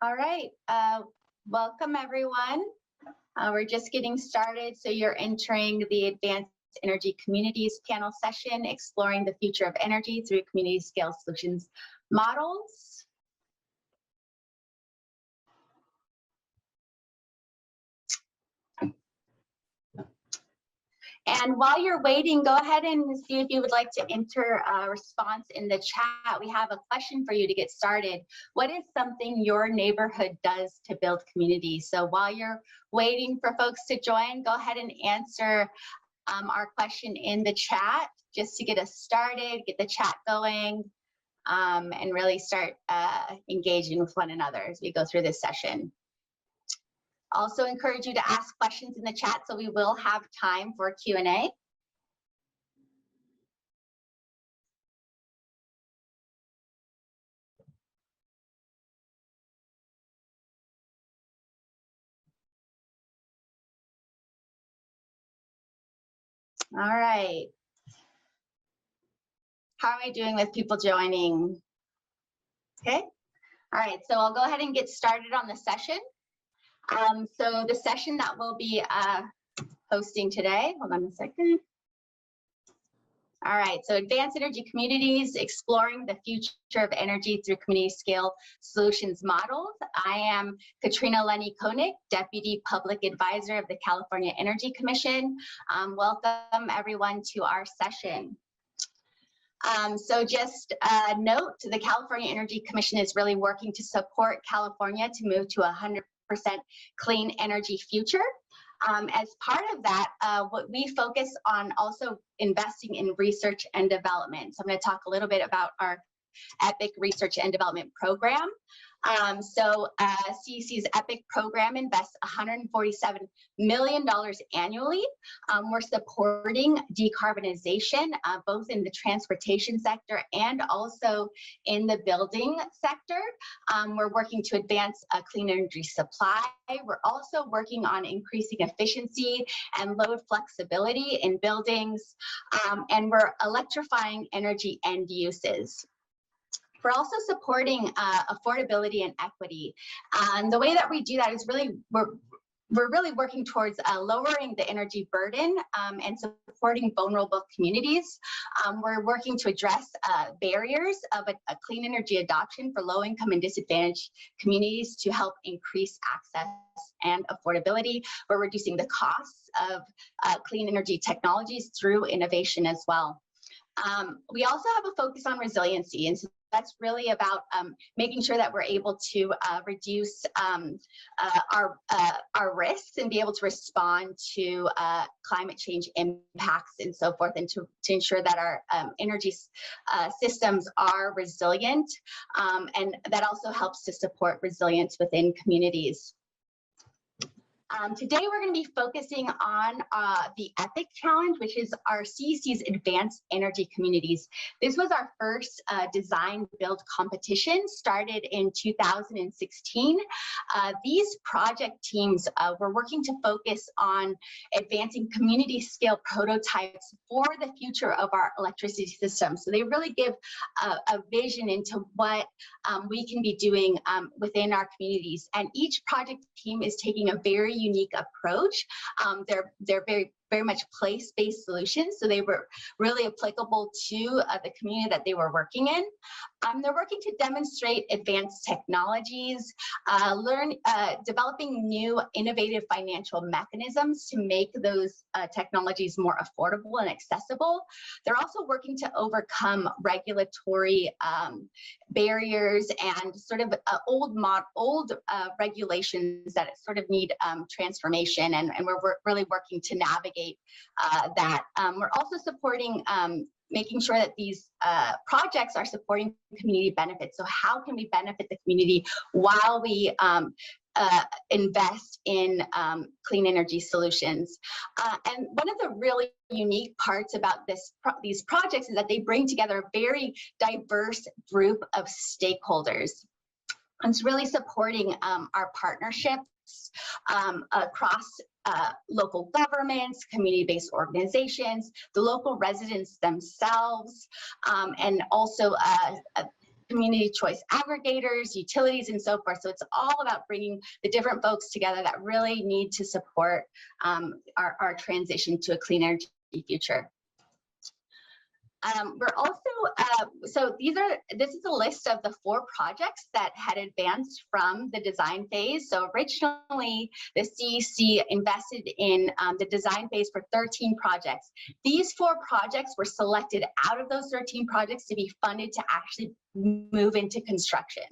All right, welcome everyone. We're just getting started, so you're entering the Advanced Energy Communities panel session, exploring the future of energy through community scale solutions models. And while you're waiting, go ahead and see if you would like to enter a response in the chat. We have a question for you to get started. What is something your neighborhood does to build community? So while you're waiting for folks to join, go ahead and answer our question in the chat just to get us started, get the chat going, and really start engaging with one another as we go through this session. Also encourage you to ask questions in the chat, so we will have time for Q&A. All right. How are we doing with people joining? Okay. All right, so I'll go ahead and get started on the session. So the session that we'll be hosting today, hold on a second. All right, so Advanced Energy Communities, exploring the future of energy through community scale solutions models. I am Katrina Leni-Konig, Deputy Public Advisor of the California Energy Commission. Welcome everyone to our session. So just note, the California Energy Commission is really working to support California to move to a 100% clean energy future. As part of that, what we focus on also investing in research and development. So I'm going to talk a little bit about our EPIC Research and Development Program. CEC's EPIC program invests $147 million annually. We're supporting decarbonization, both in the transportation sector and also in the building sector. We're working to advance a clean energy supply. We're also working on increasing efficiency and load flexibility in buildings, and we're electrifying energy end uses. We're also supporting affordability and equity. And the way that we do that is really, we're really working towards lowering the energy burden and supporting vulnerable communities. We're working to address barriers of a clean energy adoption for low-income and disadvantaged communities to help increase access and affordability. We're reducing the costs of clean energy technologies through innovation as well. We also have a focus on resiliency, and so that's really about making sure that we're able to reduce our risks and be able to respond to climate change impacts and so forth, and to ensure that our energy systems are resilient, and that also helps to support resilience within communities. Today, we're going to be focusing on the EPIC Challenge, which is our CEC's Advanced Energy Communities. This was our first design build competition, started in 2016. These project teams were working to focus on advancing community scale prototypes for the future of our electricity system. So they really give a vision into what we can be doing within our communities. And each project team is taking a very unique approach. They're very much place-based solutions, so they were really applicable to the community that they were working in. They're working to demonstrate advanced technologies, developing new innovative financial mechanisms to make those technologies more affordable and accessible. They're also working to overcome regulatory barriers and sort of old regulations that sort of need transformation, and we're really working to navigate that. We're also supporting making sure that these projects are supporting community benefits. So how can we benefit the community while we invest in clean energy solutions? And one of the really unique parts about these projects is that they bring together a very diverse group of stakeholders. It's really supporting our partnerships across local governments, community-based organizations, the local residents themselves, and also community choice aggregators, utilities, and so forth. So it's all about bringing the different folks together that really need to support our transition to a clean energy future. We're also, this is a list of the 4 projects that had advanced from the design phase. So originally, the CEC invested in the design phase for 13 projects. These 4 projects were selected out of those 13 projects to be funded to actually move into construction.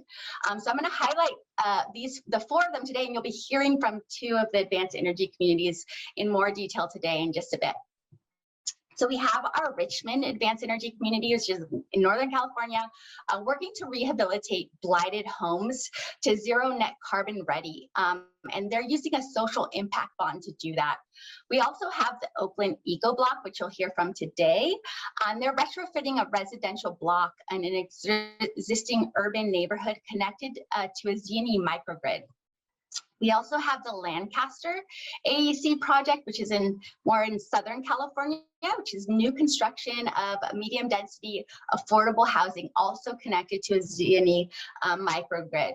So I'm going to highlight the 4 of them today, and you'll be hearing from 2 of the advanced energy communities in more detail today in just a bit. So we have our Richmond Advanced Energy Community, which is in Northern California, working to rehabilitate blighted homes to zero net carbon ready. And they're using a social impact bond to do that. We also have the Oakland Ecobloc, which you'll hear from today. They're retrofitting a residential block in an existing urban neighborhood connected to a Xeni microgrid. We also have the Lancaster AEC project, which is more in Southern California, which is new construction of medium density affordable housing, also connected to a Xeni microgrid.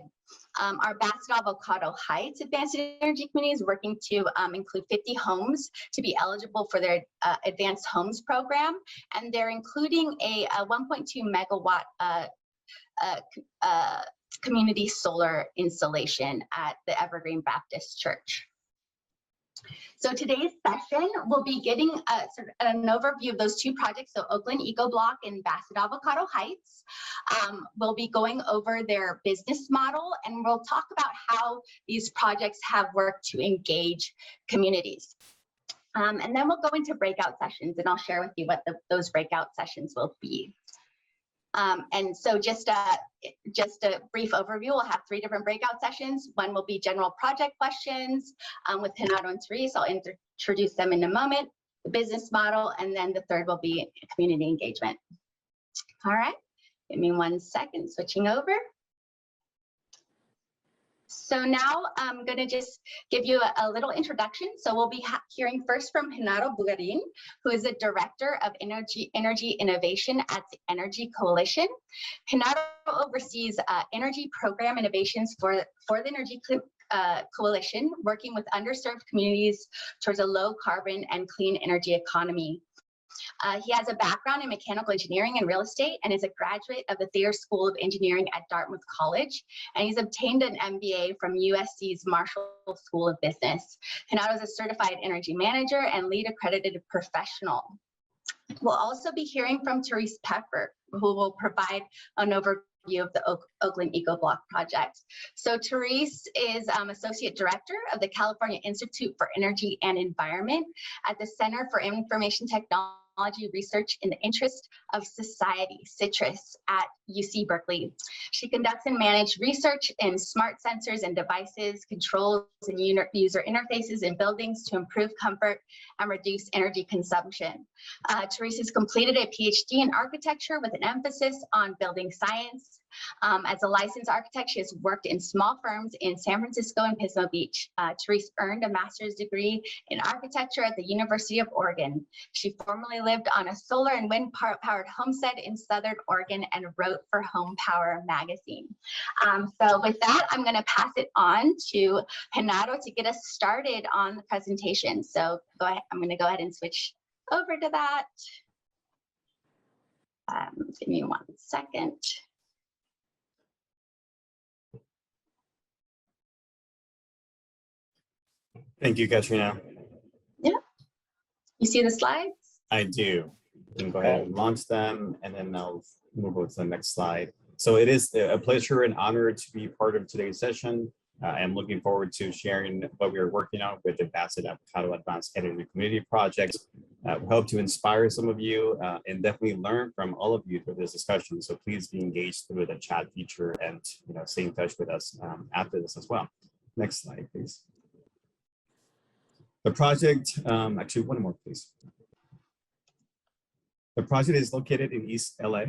Our Basset Avocado Heights Advanced Energy Community is working to include 50 homes to be eligible for their Advanced Homes program, and they're including a 1.2 megawatt community solar installation at the Evergreen Baptist Church. So today's session will be getting sort of an overview of those 2 projects. So Oakland Ecobloc and Basset Avocado Heights. We'll be going over their business model, and we'll talk about how these projects have worked to engage communities. And then we'll go into breakout sessions, and I'll share with you what those breakout sessions will be. And so just a brief overview, we'll have 3 different breakout sessions. One will be general project questions with Genaro and Therese. I'll introduce them in a moment, the business model, and then the third will be community engagement. All right, give me 1 second, switching over. So now I'm going to just give you a little introduction. So we'll be hearing first from Genaro Bugarin, who is the Director of Energy Innovation at the Energy Coalition. Genaro oversees energy program innovations for the Energy Coalition, working with underserved communities towards a low carbon and clean energy economy. He has a background in mechanical engineering and real estate and is a graduate of the Thayer School of Engineering at Dartmouth College. And he's obtained an MBA from USC's Marshall School of Business. Genaro is a certified energy manager and lead accredited professional. We'll also be hearing from Therese Peffer, who will provide an overview of the Oakland Ecobloc project. So Therese is Associate Director of the California Institute for Energy and Environment at the Center for Information Technology Research in the Interest of Society, CITRIS, at UC Berkeley. She conducts and manages research in smart sensors and devices, controls and user interfaces in buildings to improve comfort and reduce energy consumption. Therese has completed a PhD in architecture with an emphasis on building science. As a licensed architect, she has worked in small firms in San Francisco and Pismo Beach. Therese earned a master's degree in architecture at the University of Oregon. She formerly lived on a solar and wind powered homestead in Southern Oregon and wrote for Home Power magazine. So with that, I'm going to pass it on to Genaro to get us started on the presentation. So go ahead, I'm going to go ahead and switch over to that. Give me 1 second. Thank you, Katrina. Yeah, you see the slides? I do. You can go ahead and launch them, and then I'll move on to the next slide. So it is a pleasure and honor to be part of today's session. I'm looking forward to sharing what we are working on with the Basset Avocado Advanced Energy Community Projects. We hope to inspire some of you and definitely learn from all of you through this discussion. So please be engaged through the chat feature and stay in touch with us after this as well. Next slide, please. The project, actually one more, please. The project is located in East LA,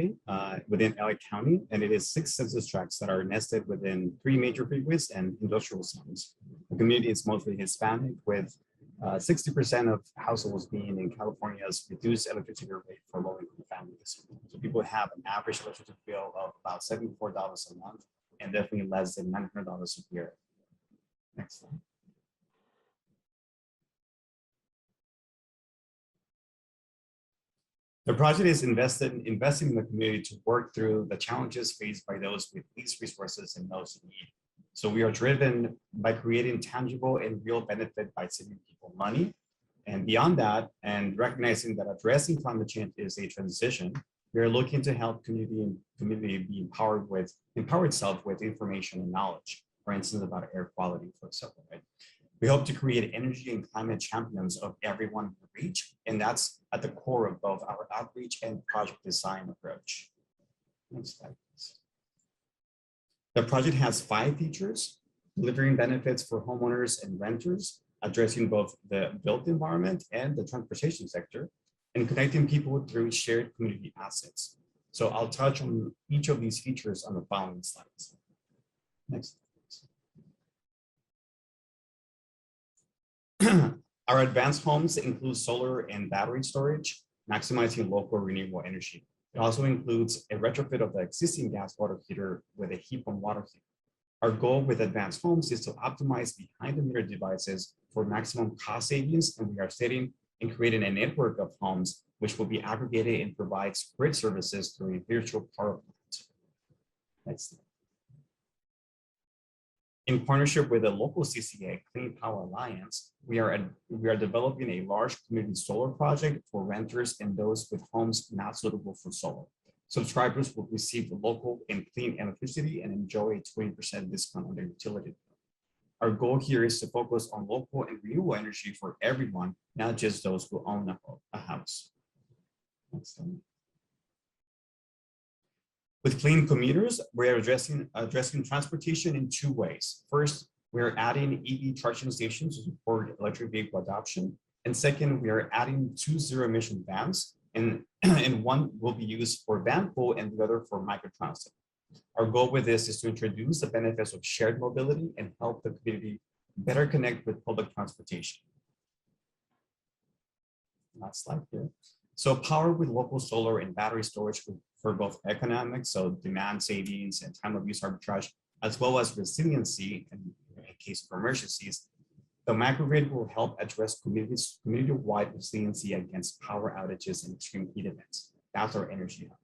within LA County, and it is 6 census tracts that are nested within 3 major freeways and industrial zones. The community is mostly Hispanic, with 60% of households being in California's reduced electricity rate for low-income families. So people have an average electricity bill of about $74 a month, and definitely less than $900 a year. Next slide. The project is investing in the community to work through the challenges faced by those with least resources and most in need. So we are driven by creating tangible and real benefit by saving people money. And beyond that, and recognizing that addressing climate change is a transition, we are looking to help community be empower itself with information and knowledge, for instance, about air quality, for example, right? We hope to create energy and climate champions of everyone we reach, and that's at the core of both our outreach and project design approach. Next slide, please. The project has 5 features: delivering benefits for homeowners and renters, addressing both the built environment and the transportation sector, and connecting people through shared community assets. So I'll touch on each of these features on the following slides. Next. Our advanced homes include solar and battery storage, maximizing local renewable energy. It also includes a retrofit of the existing gas water heater with a heat pump water heater. Our goal with advanced homes is to optimize behind the meter devices for maximum cost savings, and we are setting and creating a network of homes which will be aggregated and provides grid services through a virtual power plant. Next slide. In partnership with the local CCA, Clean Power Alliance, we are developing a large community solar project for renters and those with homes not suitable for solar. Subscribers will receive local and clean electricity and enjoy a 20% discount on their utility bill. Our goal here is to focus on local and renewable energy for everyone, not just those who own a house. Next slide. With clean commuters, we're addressing transportation in 2 ways. First, we're adding EV charging stations to support electric vehicle adoption. And second, we are adding 2 zero-emission vans, and one will be used for van pool and the other for microtransit. Our goal with this is to introduce the benefits of shared mobility and help the community better connect with public transportation. Last slide here. So power with local solar and battery storage for both economics, so demand savings and time of use arbitrage, as well as resiliency in case of emergencies. The microgrid will help address community-wide resiliency against power outages and extreme heat events. That's our energy hub.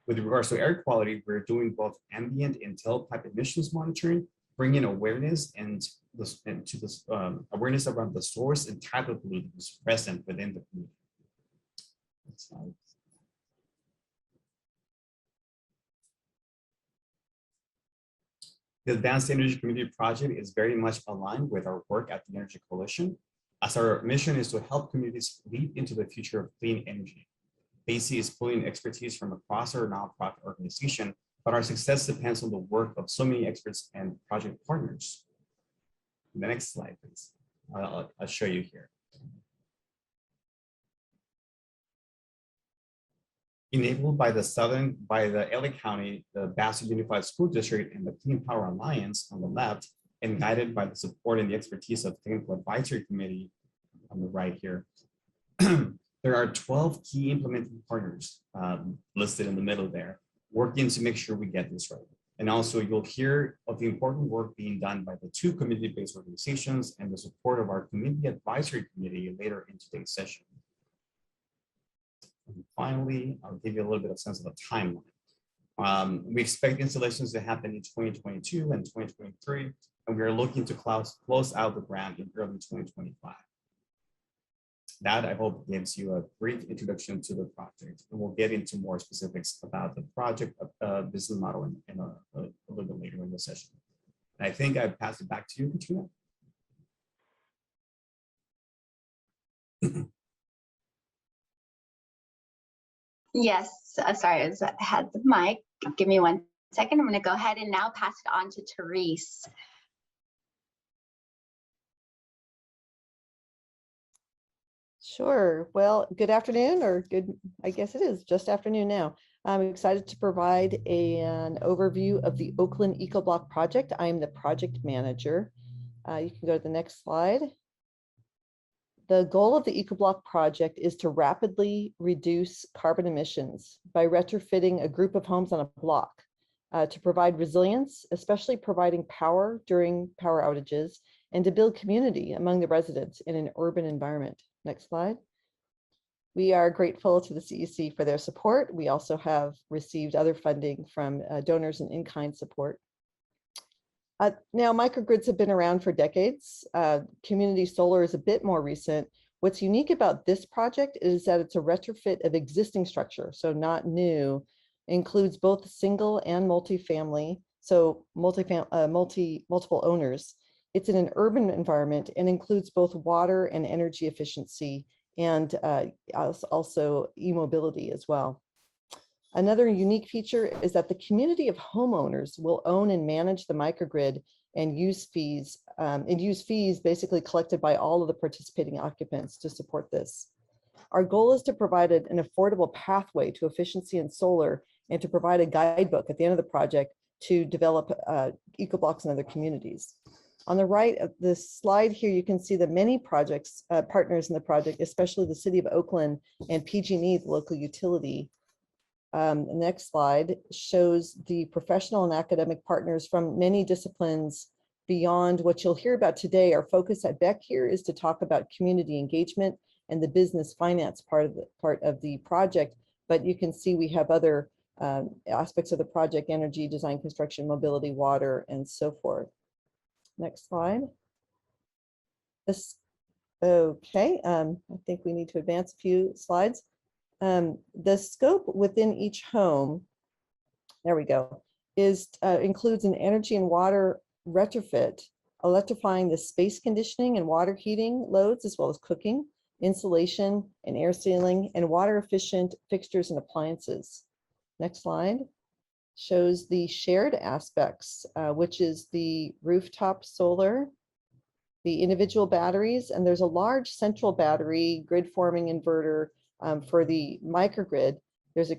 With regards to air quality, we're doing both ambient and tailpipe emissions monitoring, bringing awareness awareness around the source and type of pollutants present within the community. Next slide. The Advanced Energy Community Project is very much aligned with our work at the Energy Coalition, as our mission is to help communities lead into the future of clean energy. BECC is pulling expertise from across our nonprofit organization, but our success depends on the work of so many experts and project partners. The next slide, please. I'll show you here. Enabled by the LA County, the Bassett Unified School District, and the Clean Power Alliance on the left, and guided by the support and the expertise of the Technical Advisory Committee on the right here. There are 12 key implementing partners listed in the middle there, working to make sure we get this right. And also you'll hear of the important work being done by the 2 community-based organizations and the support of our Community Advisory Committee later in today's session. And finally, I'll give you a little bit of sense of the timeline. We expect installations to happen in 2022 and 2023, and we are looking to close out the grant in early 2025. That, I hope, gives you a brief introduction to the project, and we'll get into more specifics about the project business model in a little bit later in the session. And I think I pass it back to you, Katrina. Yes, sorry, I had the mic. Give me 1 second. I'm going to go ahead and now pass it on to Therese. Sure. Well, good afternoon, or good, I guess it is just afternoon now. I'm excited to provide an overview of the Oakland Ecobloc project. I am the project manager. You can go to the next slide. The goal of the Ecobloc project is to rapidly reduce carbon emissions by retrofitting a group of homes on a block to provide resilience, especially providing power during power outages, and to build community among the residents in an urban environment. Next slide. We are grateful to the CEC for their support. We also have received other funding from donors and in-kind support. Now, microgrids have been around for decades. Community solar is a bit more recent. What's unique about this project is that it's a retrofit of existing structure, so not new. Includes both single and multifamily, so multiple owners. It's in an urban environment and includes both water and energy efficiency, and also e-mobility as well. Another unique feature is that the community of homeowners will own and manage the microgrid and use fees basically collected by all of the participating occupants to support this. Our goal is to provide an affordable pathway to efficiency in solar and to provide a guidebook at the end of the project to develop Ecoblocs in other communities. On the right of this slide here, you can see the many projects, partners in the project, especially the City of Oakland and PG&E, the local utility. The next slide shows the professional and academic partners from many disciplines beyond what you'll hear about today. Our focus at BECC here is to talk about community engagement and the business finance part of the project, but you can see we have other aspects of the project: energy, design, construction, mobility, water, and so forth. Next slide. Okay, I think we need to advance a few slides. The scope within each home, there we go, includes an energy and water retrofit, electrifying the space conditioning and water heating loads, as well as cooking, insulation and air sealing, and water efficient fixtures and appliances. Next slide shows the shared aspects, which is the rooftop solar, the individual batteries, and there's a large central battery grid forming inverter for the microgrid. There's a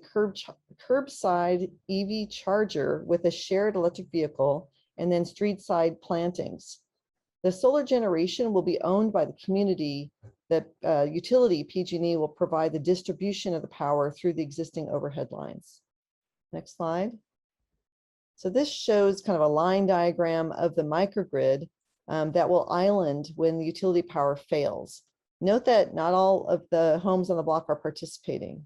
curbside EV charger with a shared electric vehicle, and then street side plantings. The solar generation will be owned by the community. The utility, PG&E, will provide the distribution of the power through the existing overhead lines. Next slide. So this shows kind of a line diagram of the microgrid that will island when the utility power fails. Note that not all of the homes on the block are participating,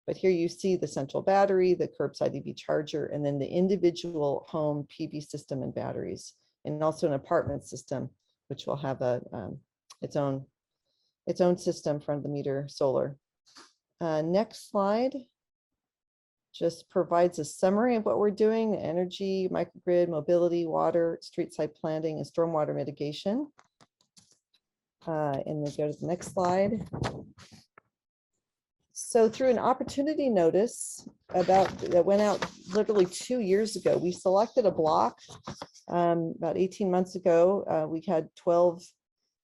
but here you see the central battery, the curbside EV charger, and then the individual home PV system and batteries, and also an apartment system, which will have its own system front of the meter solar. Next slide just provides a summary of what we're doing: energy, microgrid, mobility, water, street side planting, and stormwater mitigation. And then go to the next slide. So through an opportunity notice that went out literally 2 years ago, we selected a block about 18 months ago. We had 12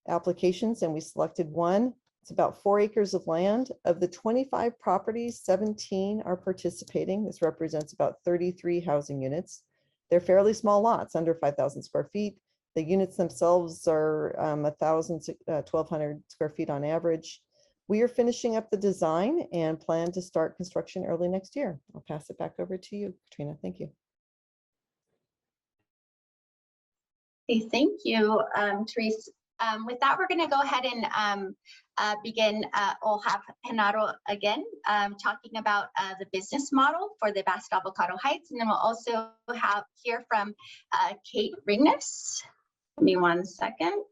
applications and we selected one. It's about 4 acres of land. Of the 25 properties, 17 are participating. This represents about 33 housing units. They're fairly small lots, under 5,000 square feet. The units themselves are 1,200 square feet on average. We are finishing up the design and plan to start construction early next year. I'll pass it back over to you, Katrina. Thank you. Okay, thank you, Therese. With that, we're going to go ahead and begin. We'll have Genaro again talking about the business model for the Basque Avocado Heights, and then we'll also hear from Kate Ringness. Give me 1 second.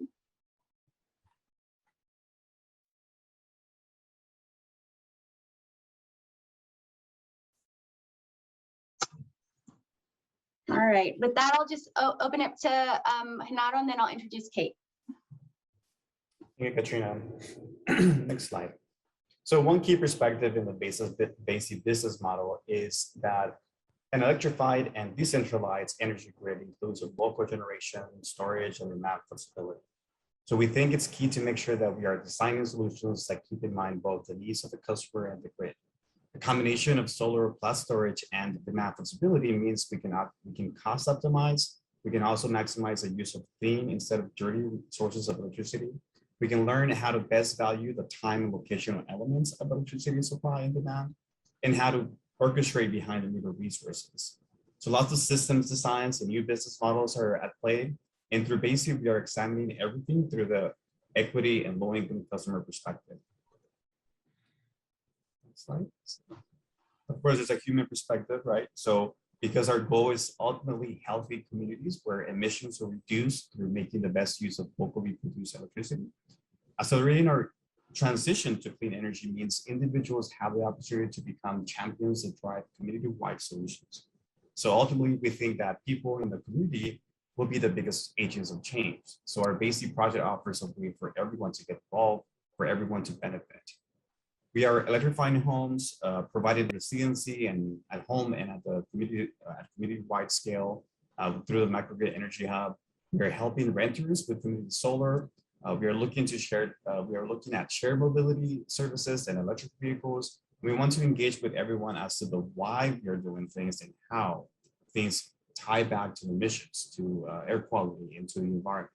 All right, with that, I'll just open it to Genaro, and then I'll introduce Kate. Thank you, Katrina. Next slide. So one key perspective in the BECC business model is that an electrified and decentralized energy grid includes a local generation, storage, and demand flexibility. So we think it's key to make sure that we are designing solutions that keep in mind both the needs of the customer and the grid. The combination of solar plus storage and demand flexibility means we can cost optimize. We can also maximize the use of clean instead of dirty sources of electricity. We can learn how to best value the time and locational elements of electricity supply and demand, and how to orchestrate behind the meter resources. So lots of systems designs and new business models are at play. And through BECC, we are examining everything through the equity and low-income customer perspective. Next slide. Of course, there's a human perspective, right? So because our goal is ultimately healthy communities where emissions are reduced through making the best use of locally produced electricity. Accelerating our transition to clean energy means individuals have the opportunity to become champions that drive community-wide solutions. So ultimately, we think that people in the community will be the biggest agents of change. So our BECC project offers a way for everyone to get involved, for everyone to benefit. We are electrifying homes, providing resiliency and at home and at the community-wide scale through the Microgrid Energy Hub. We are helping renters with community solar. We are looking at shared mobility services and electric vehicles. We want to engage with everyone as to the why we are doing things and how things tie back to emissions, to air quality, and to the environment.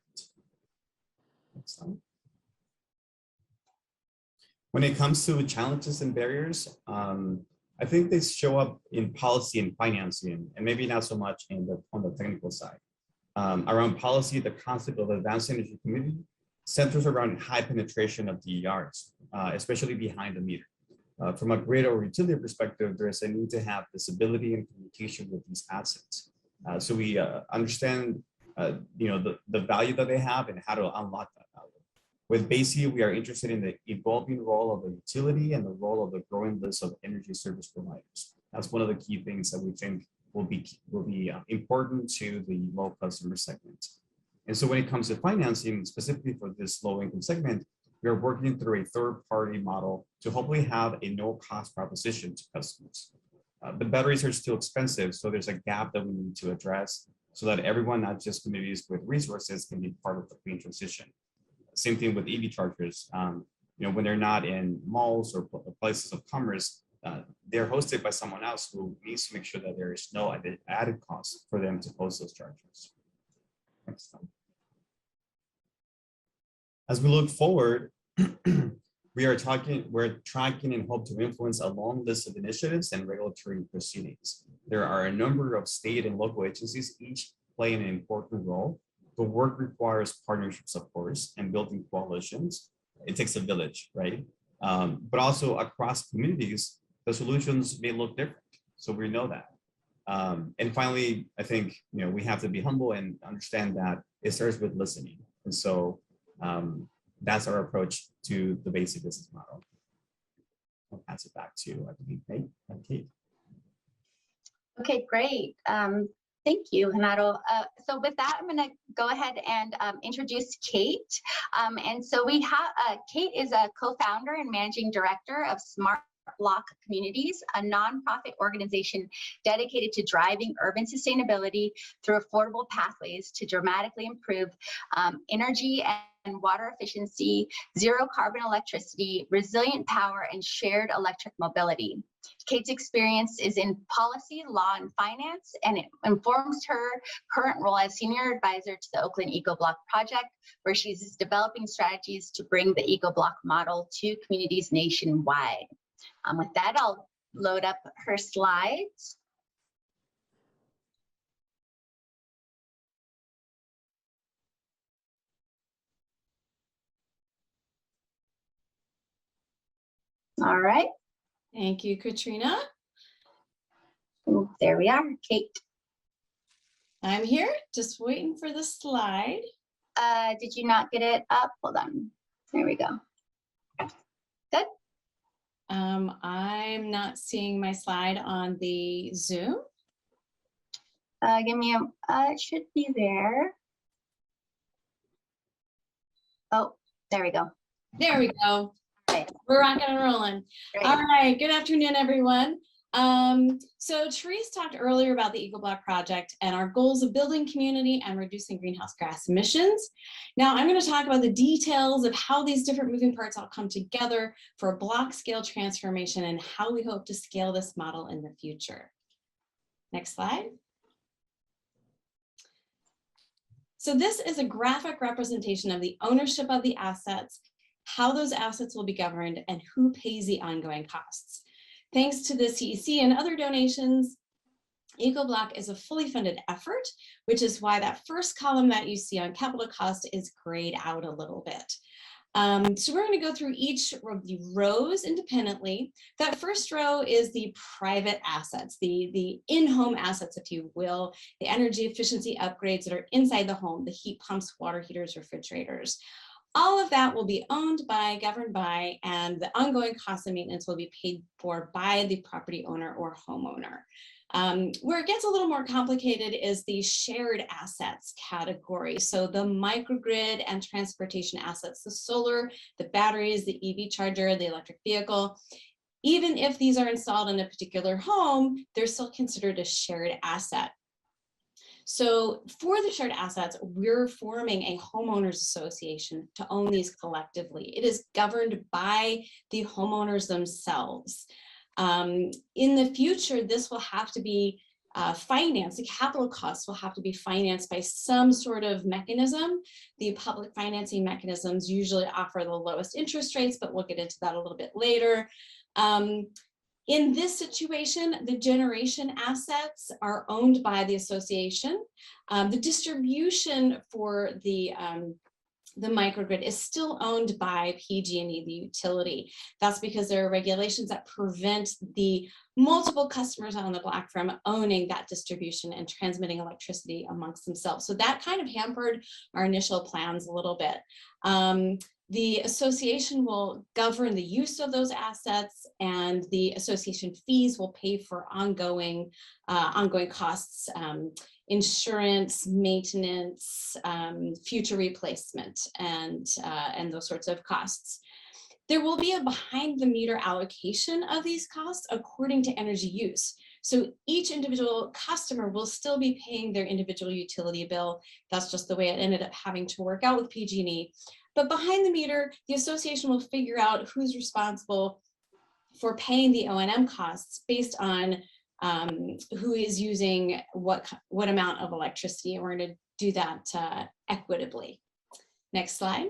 Next slide. When it comes to challenges and barriers, I think they show up in policy and financing, and maybe not so much on the technical side. Around policy, the concept of advanced energy community centers around high penetration of DERs, especially behind the meter. From a grid or utility perspective, there is a need to have visibility and communication with these assets. So we understand the value that they have and how to unlock that value. With BECC, we are interested in the evolving role of the utility and the role of the growing list of energy service providers. That's one of the key things that we think will be important to the low customer segment. And so when it comes to financing, specifically for this low income segment, we are working through a third-party model to hopefully have a no-cost proposition to customers. The batteries are still expensive, so there's a gap that we need to address so that everyone, not just communities with resources, can be part of the clean transition. Same thing with EV chargers. When they're not in malls or places of commerce, they're hosted by someone else who needs to make sure that there is no added cost for them to host those chargers. Next slide. As we look forward, we're tracking and hope to influence a long list of initiatives and regulatory proceedings. There are a number of state and local agencies, each playing an important role. The work requires partnerships, of course, and building coalitions. It takes a village, right? But also across communities, the solutions may look different. So we know that. And finally, I think we have to be humble and understand that it starts with listening. And so that's our approach to the BECC business model. I'll pass it back to, I believe, Kate. Okay, great. Thank you, Genaro. So with that, I'm going to go ahead and introduce Kate. And so we have, Kate is a co-founder and managing director of Smart Block Communities, a nonprofit organization dedicated to driving urban sustainability through affordable pathways to dramatically improve energy and water efficiency, zero carbon electricity, resilient power, and shared electric mobility. Kate's experience is in policy, law, and finance, and it informs her current role as senior advisor to the Oakland Ecobloc project, where she's developing strategies to bring the Ecobloc model to communities nationwide. With that, I'll load up her slides. All right. Thank you, Katrina. Ooh, there we are, Kate. I'm here, just waiting for the slide. Did you not get it up? Hold on. There we go. Good. I'm not seeing my slide on the Zoom. Give me it should be there. Oh, there we go. There we go. Right. We're rocking and rolling. Great. All right, good afternoon, everyone. So Therese talked earlier about the Ecobloc project and our goals of building community and reducing greenhouse gas emissions. Now I'm going to talk about the details of how these different moving parts all come together for a block scale transformation and how we hope to scale this model in the future. Next slide. So this is a graphic representation of the ownership of the assets, how those assets will be governed, and who pays the ongoing costs. Thanks to the CEC and other donations, Ecobloc is a fully funded effort, which is why that first column that you see on capital cost is grayed out a little bit. So we're going to go through each of the rows independently. That first row is the private assets, the in-home assets, if you will, the energy efficiency upgrades that are inside the home, the heat pumps, water heaters, refrigerators. All of that will be owned by, governed by, and the ongoing costs of maintenance will be paid for by the property owner or homeowner. Where it gets a little more complicated is the shared assets category. So the microgrid and transportation assets, the solar, the batteries, the EV charger, the electric vehicle. Even if these are installed in a particular home, they're still considered a shared asset. So for the shared assets, we're forming a homeowners association to own these collectively. It is governed by the homeowners themselves. In the future, this will have to be financed. The capital costs will have to be financed by some sort of mechanism. The public financing mechanisms usually offer the lowest interest rates, but we'll get into that a little bit later. In this situation, the generation assets are owned by the association. The distribution for the microgrid is still owned by PG&E, the utility. That's because there are regulations that prevent the multiple customers on the block from owning that distribution and transmitting electricity amongst themselves. So that kind of hampered our initial plans a little bit. The association will govern the use of those assets, and the association fees will pay for ongoing costs, insurance, maintenance, future replacement, and those sorts of costs. There will be a behind the meter allocation of these costs according to energy use. So each individual customer will still be paying their individual utility bill. That's just the way it ended up having to work out with PG&E. But behind the meter, the association will figure out who's responsible for paying the O&M costs based on who is using what amount of electricity, and we're going to do that equitably. Next slide.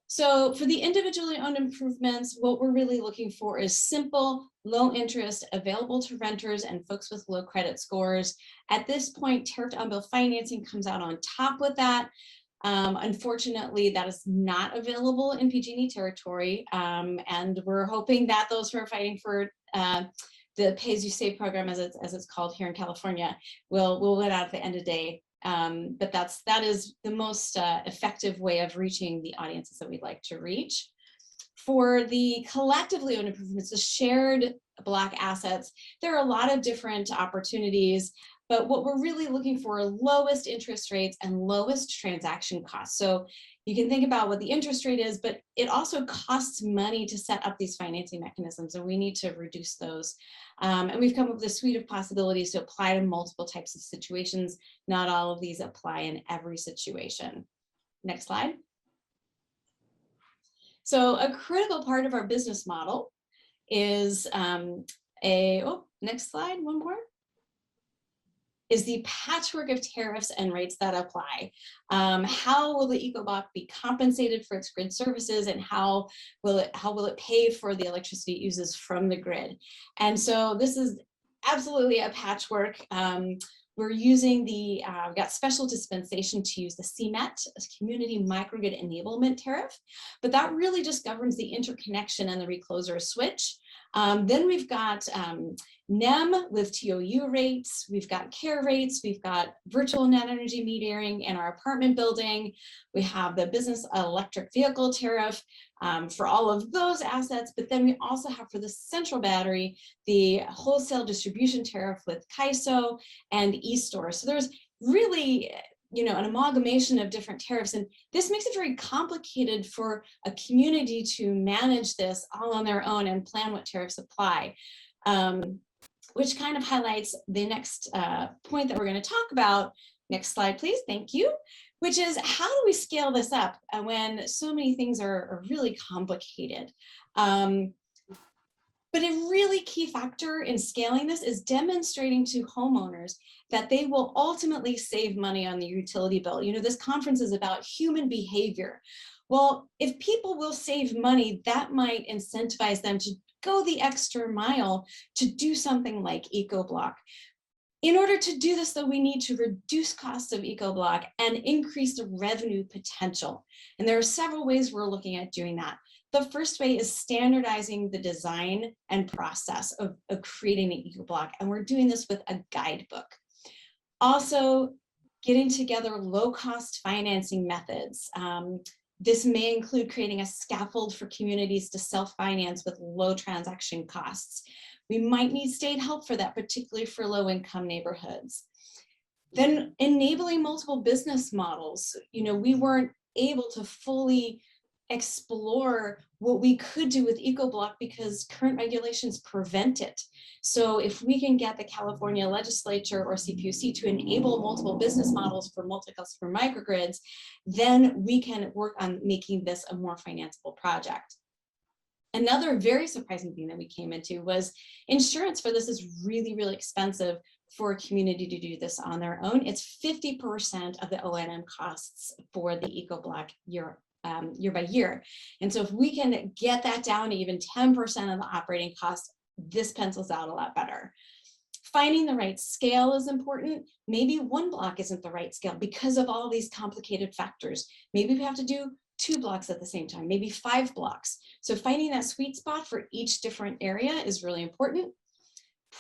So for the individually owned improvements, what we're really looking for is simple, low interest, available to renters and folks with low credit scores. At this point, tariff on bill financing comes out on top with that. Unfortunately, that is not available in PG&E territory, and we're hoping that those who are fighting for the Pay As You Save program, as it's called here in California, will win out at the end of the day. But that is the most effective way of reaching the audiences that we'd like to reach. For the collectively owned improvements, the shared block assets, there are a lot of different opportunities. But what we're really looking for are lowest interest rates and lowest transaction costs. So you can think about what the interest rate is, but it also costs money to set up these financing mechanisms, and we need to reduce those. And we've come up with a suite of possibilities to apply to multiple types of situations. Not all of these apply in every situation. Next slide. So a critical part of our business model is next slide, one more. Is the patchwork of tariffs and rates that apply. How will the Ecobloc be compensated for its grid services, and how will it pay for the electricity it uses from the grid? And so this is absolutely a patchwork. We're using we've got special dispensation to use the CMET, Community Microgrid Enablement Tariff, but that really just governs the interconnection and the recloser switch. Then we've got NEM with TOU rates, we've got CARE rates, we've got virtual net energy metering in our apartment building. We have the business electric vehicle tariff for all of those assets, but then we also have for the central battery, the wholesale distribution tariff with CAISO and eStore. So there's really an amalgamation of different tariffs, and this makes it very complicated for a community to manage this all on their own and plan what tariffs apply, which kind of highlights the next point that we're going to talk about. Next slide, please. Thank you. Which is, how do we scale this up when so many things are really complicated? But a really key factor in scaling this is demonstrating to homeowners that they will ultimately save money on the utility bill. You know, this conference is about human behavior. Well, if people will save money, that might incentivize them to go the extra mile to do something like Ecobloc. In order to do this, though, we need to reduce costs of Ecobloc and increase the revenue potential. And there are several ways we're looking at doing that. The first way is standardizing the design and process of creating an Ecobloc, and we're doing this with a guidebook. Also, getting together low-cost financing methods. This may include creating a scaffold for communities to self-finance with low transaction costs. We might need state help for that, particularly for low-income neighborhoods. Then enabling multiple business models. You know, we weren't able to fully explore what we could do with Ecobloc because current regulations prevent it. So if we can get the California legislature or CPUC to enable multiple business models for multi-customer microgrids, then we can work on making this a more financeable project. Another very surprising thing that we came into was insurance for this is really, really expensive for a community to do this on their own. It's 50% of the O&M costs for the Ecobloc year by year. And so if we can get that down to even 10% of the operating costs, this pencils out a lot better. Finding the right scale is important. Maybe one block isn't the right scale because of all these complicated factors. Maybe we have to do 2 blocks at the same time, maybe 5 blocks. So finding that sweet spot for each different area is really important.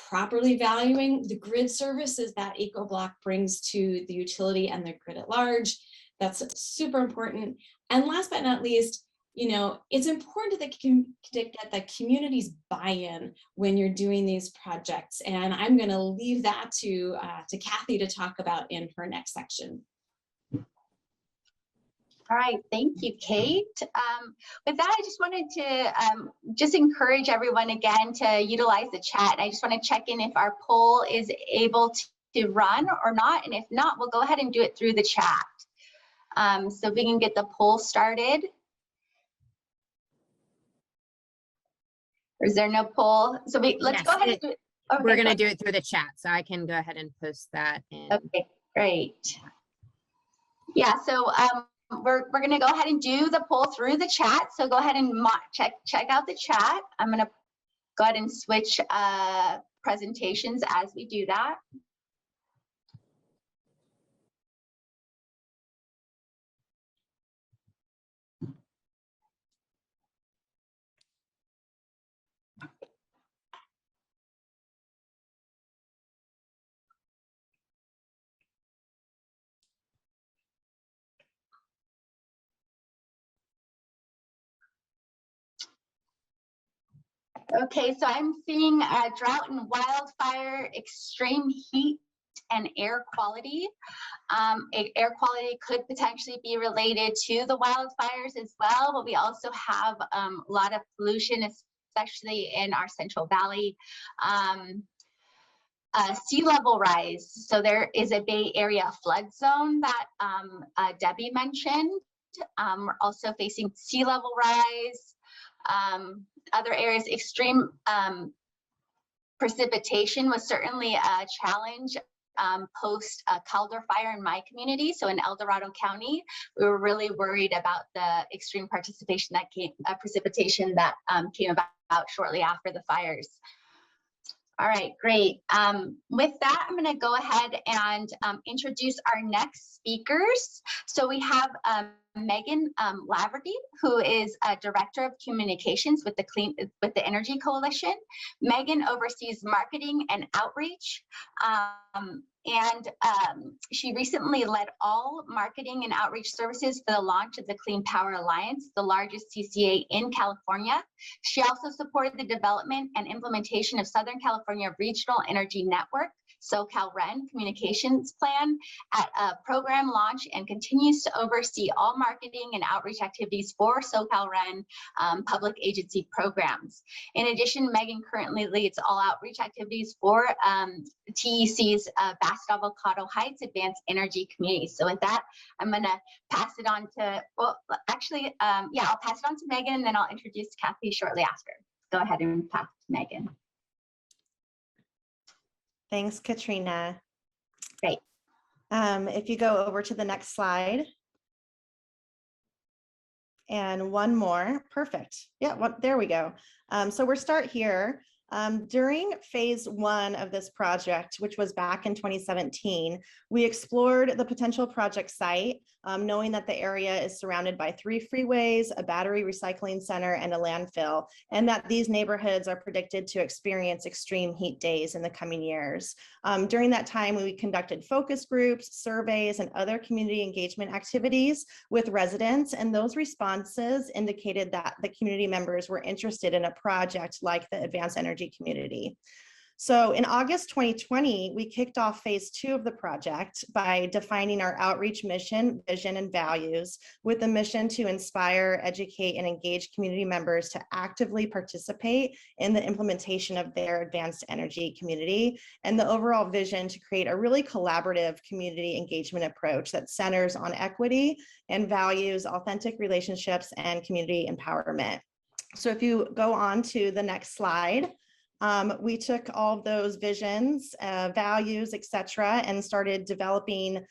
Properly valuing the grid services that Ecobloc brings to the utility and the grid at large. That's super important. And last but not least, you know, it's important to get the community's buy-in when you're doing these projects. And I'm going to leave that to Cathy to talk about in her next section. All right, thank you, Kate. With that, I just wanted to just encourage everyone again to utilize the chat. I just want to check in if our poll is able to run or not. And if not, we'll go ahead and do it through the chat. So we can get the poll started. Or is there no poll? So let's go ahead and do it. Okay, we're going to do it through the chat, so I can go ahead and post that in. Okay, great. Yeah, so we're going to go ahead and do the poll through the chat. So go ahead and check out the chat. I'm going to go ahead and switch presentations as we do that. Okay, so I'm seeing drought and wildfire, extreme heat, and air quality. Air quality could potentially be related to the wildfires as well, but we also have a lot of pollution, especially in our Central Valley. Sea level rise. So there is a Bay Area flood zone that Debbie mentioned. We're also facing sea level rise. Other areas, extreme precipitation was certainly a challenge post Calder fire in my community. So in El Dorado County, we were really worried about the extreme precipitation that came about shortly after the fires. All right, great. With that, I'm going to go ahead and introduce our next speakers. So we have Meaghan Laverty, who is a Director of Communications with the Energy Coalition. Meaghan oversees marketing and outreach, and she recently led all marketing and outreach services for the launch of the Clean Power Alliance, the largest CCA in California. She also supported the development and implementation of Southern California Regional Energy Network, SoCalRen communications plan at a program launch, and continues to oversee all marketing and outreach activities for SoCalRen public agency programs. In addition, Meaghan currently leads all outreach activities for TEC's Vast Avocado Heights Advanced Energy Community. So with that, I'm going to pass it on to, well, actually, yeah, I'll pass it on to Meaghan, and then I'll introduce Cathy shortly after. go ahead and pass to Meaghan. Thanks, Katrina. Great. If you go over to the next slide. And one more, perfect. Yeah, there we go. So we'll start here. During phase 1 of this project, which was back in 2017, we explored the potential project site, knowing that the area is surrounded by 3 freeways, a battery recycling center, and a landfill, and that these neighborhoods are predicted to experience extreme heat days in the coming years. During that time, we conducted focus groups, surveys, and other community engagement activities with residents, and those responses indicated that the community members were interested in a project like the Advanced Energy Community. So in August 2020, we kicked off phase 2 of the project by defining our outreach mission, vision, and values with the mission to inspire, educate, and engage community members to actively participate in the implementation of their advanced energy community, and the overall vision to create a really collaborative community engagement approach that centers on equity and values authentic relationships and community empowerment. So if you go on to the next slide, we took all of those visions, values, etc., and started developing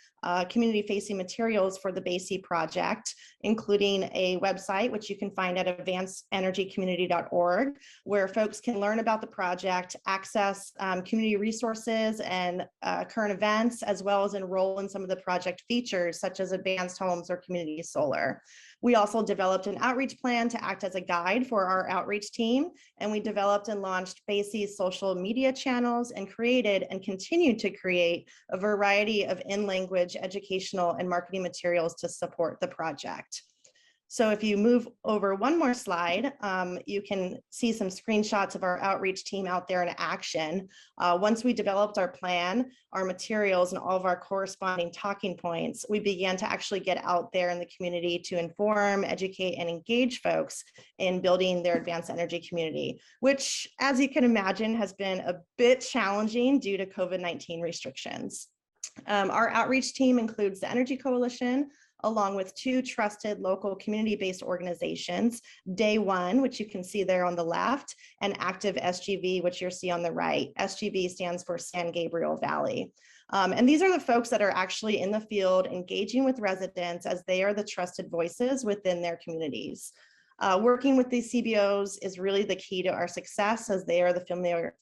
community-facing materials for the BECC project, including a website, which you can find at advancedenergycommunity.org, where folks can learn about the project, access community resources and current events, as well as enroll in some of the project features, such as advanced homes or community solar. We also developed an outreach plan to act as a guide for our outreach team, and we developed and launched BECC's social media channels and created and continued to create a variety of in-language educational and marketing materials to support the project. So if you move over one more slide, you can see some screenshots of our outreach team out there in action. Once we developed our plan, our materials, and all of our corresponding talking points, we began to actually get out there in the community to inform, educate, and engage folks in building their advanced energy community, which, as you can imagine, has been a bit challenging due to COVID-19 restrictions. Our outreach team includes the Energy Coalition, along with 2 trusted local community-based organizations, Day One, which you can see there on the left, and Active SGV, which you'll see on the right. SGV stands for San Gabriel Valley. And these are the folks that are actually in the field engaging with residents, as they are the trusted voices within their communities. Working with these CBOs is really the key to our success, as they are the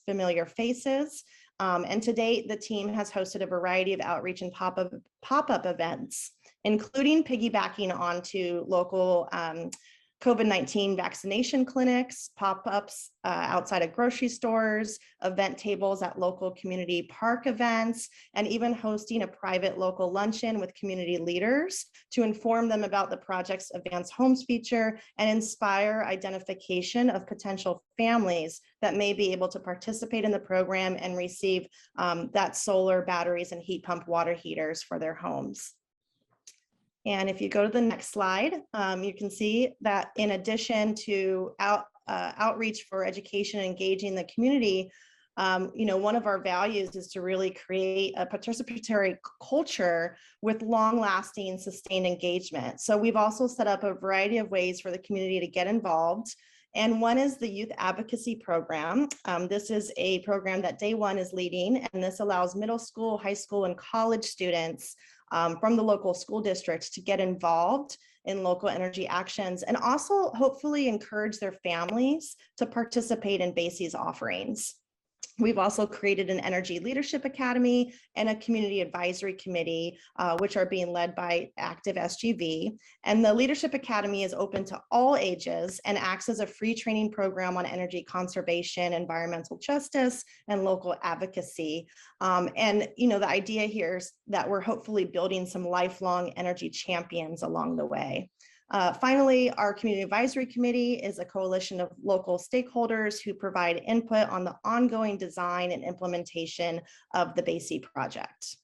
familiar faces. And to date, the team has hosted a variety of outreach and pop-up events, including piggybacking onto local COVID-19 vaccination clinics, pop-ups outside of grocery stores, event tables at local community park events, and even hosting a private local luncheon with community leaders to inform them about the project's advanced homes feature and inspire identification of potential families that may be able to participate in the program and receive that solar, batteries, and heat pump water heaters for their homes. And if you go to the next slide, you can see that in addition to outreach for education and engaging the community, one of our values is to really create a participatory culture with long-lasting, sustained engagement. So we've also set up a variety of ways for the community to get involved. And one is the Youth Advocacy Program. This is a program that Day One is leading, and this allows middle school, high school, and college students from the local school districts to get involved in local energy actions, and also hopefully encourage their families to participate in BECC's offerings. We've also created an Energy Leadership Academy and a Community Advisory Committee, which are being led by Active SGV. And the Leadership Academy is open to all ages and acts as a free training program on energy conservation, environmental justice, and local advocacy. The idea here is that we're hopefully building some lifelong energy champions along the way. Finally, our Community Advisory Committee is a coalition of local stakeholders who provide input on the ongoing design and implementation of the BECC project.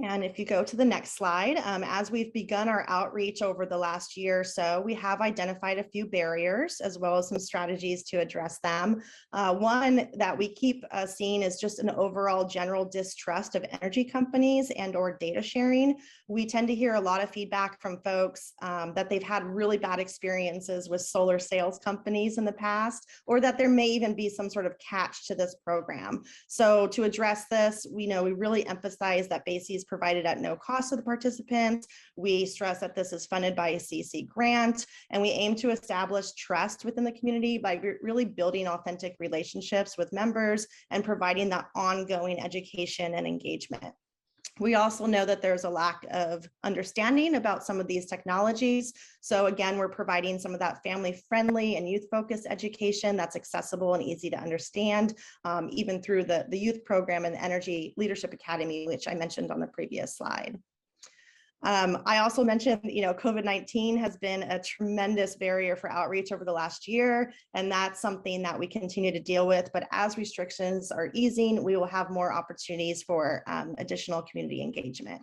And if you go to the next slide, as we've begun our outreach over the last year or so, we have identified a few barriers as well as some strategies to address them. One that we keep seeing is just an overall general distrust of energy companies and or data sharing. We tend to hear a lot of feedback from folks that they've had really bad experiences with solar sales companies in the past, or that there may even be some sort of catch to this program. So to address this, we really emphasize that BECC is provided at no cost to the participants. We stress that this is funded by a CC grant, and we aim to establish trust within the community by really building authentic relationships with members and providing that ongoing education and engagement. We also know that there's a lack of understanding about some of these technologies. So again, we're providing some of that family-friendly and youth-focused education that's accessible and easy to understand, even through the youth program and the Energy Leadership Academy, which I mentioned on the previous slide. I also mentioned, COVID-19 has been a tremendous barrier for outreach over the last year, and that's something that we continue to deal with. But as restrictions are easing, we will have more opportunities for additional community engagement.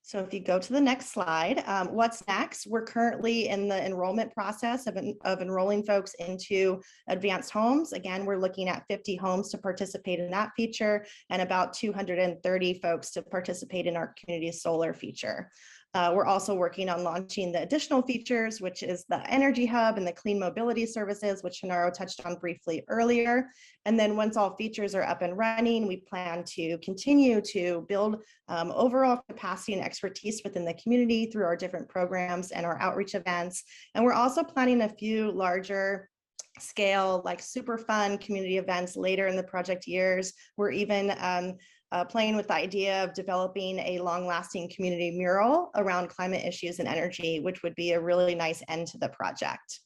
So if you go to the next slide, what's next? We're currently in the enrollment process of enrolling folks into advanced homes. Again, we're looking at 50 homes to participate in that feature and about 230 folks to participate in our community solar feature. We're also working on launching the additional features, which is the Energy Hub and the Clean Mobility Services, which Genaro touched on briefly earlier. And then once all features are up and running, we plan to continue to build overall capacity and expertise within the community through our different programs and our outreach events. And we're also planning a few larger scale, like super fun community events later in the project years. We're even playing with the idea of developing a long-lasting community mural around climate issues and energy, which would be a really nice end to the project.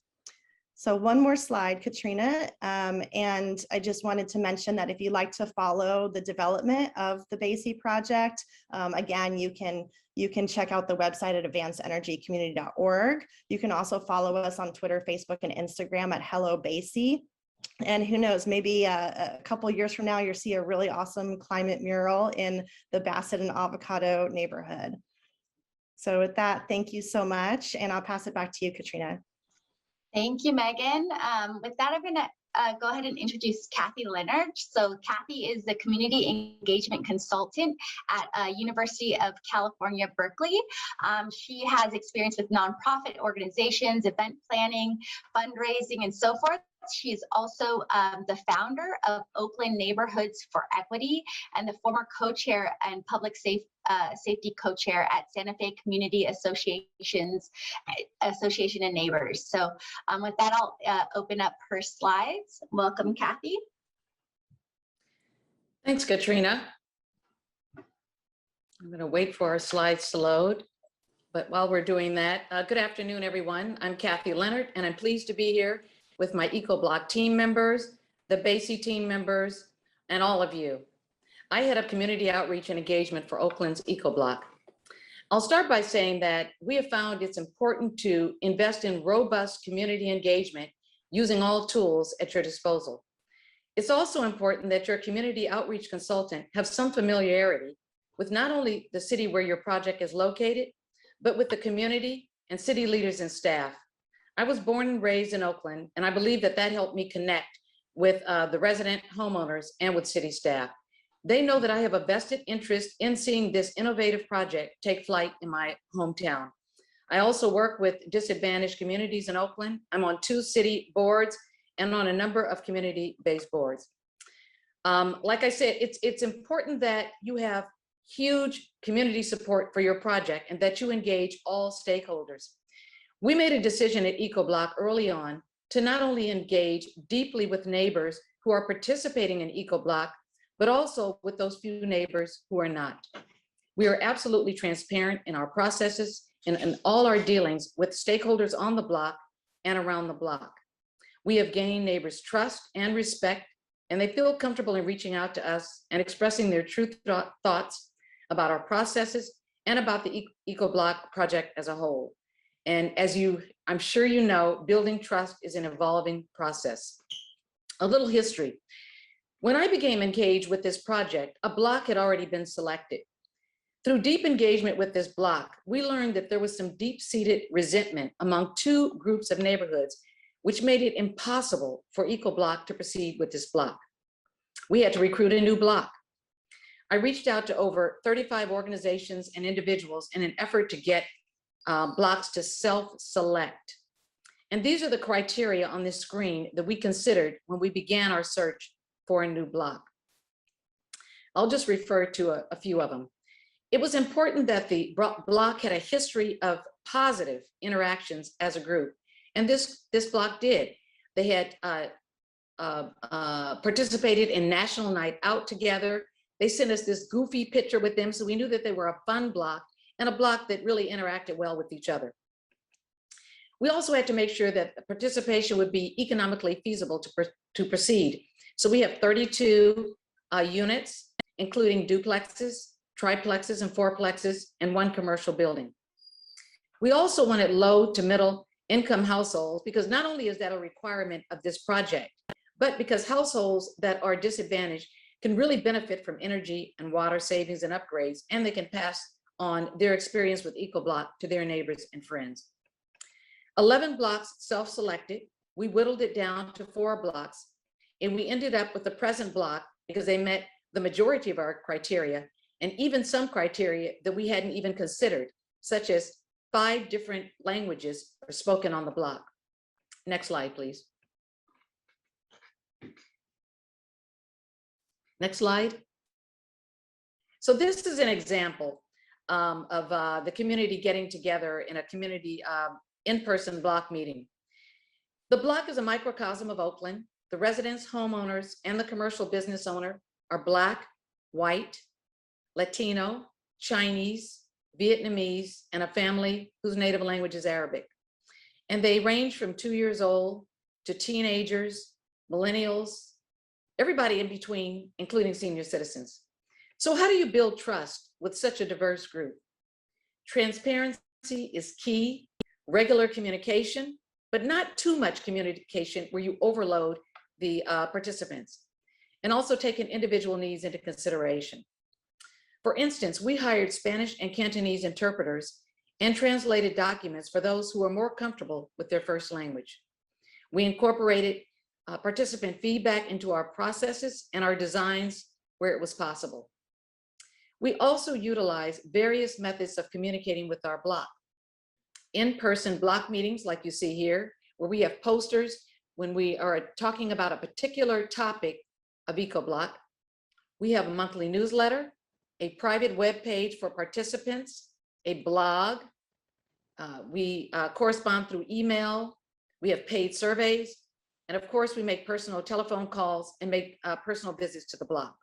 So one more slide, Katrina. And I just wanted to mention that if you'd like to follow the development of the BECC project, again, you can check out the website at advancedenergycommunity.org. You can also follow us on Twitter, Facebook, and Instagram at Hello BECC. And who knows, maybe a couple of years from now, you'll see a really awesome climate mural in the Bassett and Avocado neighborhood. So with that, thank you so much. And I'll pass it back to you, Katrina. Thank you, Meaghan. With that, I'm going to go ahead and introduce Cathy Leonard. So Cathy is the community engagement consultant at University of California, Berkeley. She has experience with nonprofit organizations, event planning, fundraising, and so forth. She is also the founder of Oakland Neighborhoods for Equity and the former co-chair and public safety co-chair at Santa Fe Community Association and Neighbors. So with that, I'll open up her slides. Welcome, Cathy. Thanks, Katrina. I'm going to wait for our slides to load. But while we're doing that, good afternoon, everyone. I'm Cathy Leonard, and I'm pleased to be here with my Ecobloc team members, the BECC team members, and all of you. I head up community outreach and engagement for Oakland's Ecobloc. I'll start by saying that we have found it's important to invest in robust community engagement using all tools at your disposal. It's also important that your community outreach consultant have some familiarity with not only the city where your project is located, but with the community and city leaders and staff. I was born and raised in Oakland, and I believe that helped me connect with the resident homeowners and with city staff. They know that I have a vested interest in seeing this innovative project take flight in my hometown. I also work with disadvantaged communities in Oakland. I'm on 2 city boards and on a number of community-based boards. Like I said, it's important that you have huge community support for your project and that you engage all stakeholders. We made a decision at Ecobloc early on to not only engage deeply with neighbors who are participating in Ecobloc, but also with those few neighbors who are not. We are absolutely transparent in our processes and in all our dealings with stakeholders on the block and around the block. We have gained neighbors' trust and respect, and they feel comfortable in reaching out to us and expressing their true thoughts about our processes and about the Ecobloc project as a whole. And as I'm sure you know, building trust is an evolving process. A little history. When I became engaged with this project, a block had already been selected. Through deep engagement with this block, we learned that there was some deep-seated resentment among two groups of neighborhoods, which made it impossible for Ecobloc to proceed with this block. We had to recruit a new block. I reached out to over 35 organizations and individuals in an effort to get blocks to self-select. And these are the criteria on this screen that we considered when we began our search for a new block. I'll just refer to a few of them. It was important that the block had a history of positive interactions as a group, and this block did. They had participated in National Night Out together. They sent us this goofy picture with them, so we knew that they were a fun block and a block that really interacted well with each other. We also had to make sure that the participation would be economically feasible to proceed. So we have 32 units, including duplexes, triplexes, and fourplexes, and one commercial building. We also wanted low to middle income households because not only is that a requirement of this project, but because households that are disadvantaged can really benefit from energy and water savings and upgrades, and they can pass on their experience with Ecobloc to their neighbors and friends. 11 blocks self-selected. We whittled it down to 4 blocks, and we ended up with the present block because they met the majority of our criteria, and even some criteria that we hadn't even considered, such as 5 different languages are spoken on the block. Next slide, please. Next slide. So this is an example of the community getting together in a community in-person block meeting. The block is a microcosm of Oakland. The residents, homeowners, and the commercial business owner are Black, white, Latino, Chinese, Vietnamese, and a family whose native language is Arabic. And they range from 2 years old to teenagers, millennials, everybody in between, including senior citizens. So how do you build trust with such a diverse group? Transparency is key, regular communication, but not too much communication where you overload the participants, and also taking individual needs into consideration. For instance, we hired Spanish and Cantonese interpreters and translated documents for those who are more comfortable with their first language. We incorporated participant feedback into our processes and our designs where it was possible. We also utilize various methods of communicating with our block. In-person block meetings, like you see here, where we have posters when we are talking about a particular topic of Ecobloc. We have a monthly newsletter, a private web page for participants, a blog. We correspond through email. We have paid surveys. And of course, we make personal telephone calls and make personal visits to the block.